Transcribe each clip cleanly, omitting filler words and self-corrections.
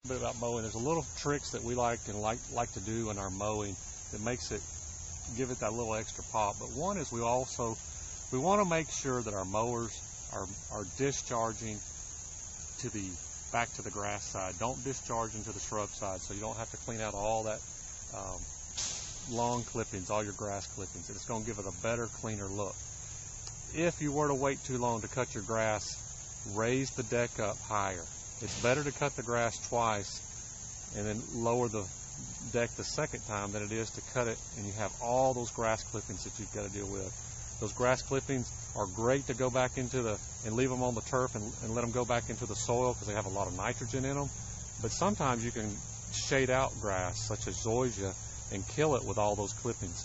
Bit about mowing. There's a little tricks that we like to do in our mowing that makes it give it that little extra pop. But one is we want to make sure that our mowers are discharging to the back to the grass side. Don't discharge into the shrub side, so you don't have to clean out all that lawn clippings, all your grass clippings. It's going to give it a better, cleaner look. If you were to wait too long to cut your grass, raise the deck up higher. It's better to cut the grass twice and then lower the deck the second time than it is to cut it and you have all those grass clippings that you've got to deal with. Those grass clippings are great to go back into and leave them on the turf and let them go back into the soil because they have a lot of nitrogen in them. But sometimes you can shade out grass such as zoysia and kill it with all those clippings.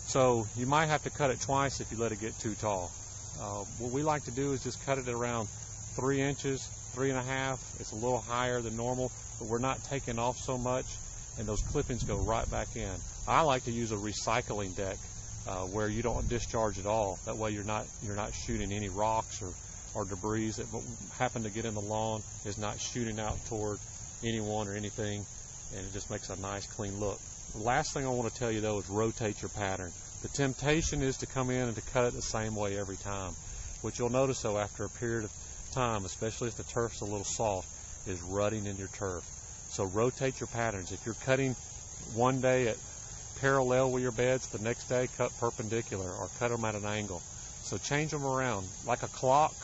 So you might have to cut it twice if you let it get too tall. What we like to do is just cut it at around 3 inches, 3.5. It's a little higher than normal, but we're not taking off so much, and those clippings go right back in. I like to use a recycling deck where you don't discharge at all. That way you're not shooting any rocks or debris that happen to get in the lawn is not shooting out toward anyone or anything, and it just makes a nice clean look. The last thing I want to tell you though is rotate your pattern. The temptation is to come in and to cut it the same way every time. What you'll notice though after a period of time, especially if the turf's a little soft, is rutting in your turf. So rotate your patterns. If you're cutting one day at parallel with your beds, the next day cut perpendicular or cut them at an angle. So change them around like a clock.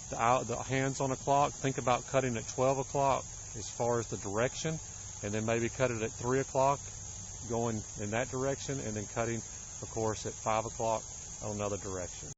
The hands on a clock, think about cutting at 12 o'clock as far as the direction, and then maybe cut it at 3 o'clock going in that direction, and then cutting of course at 5 o'clock on another direction.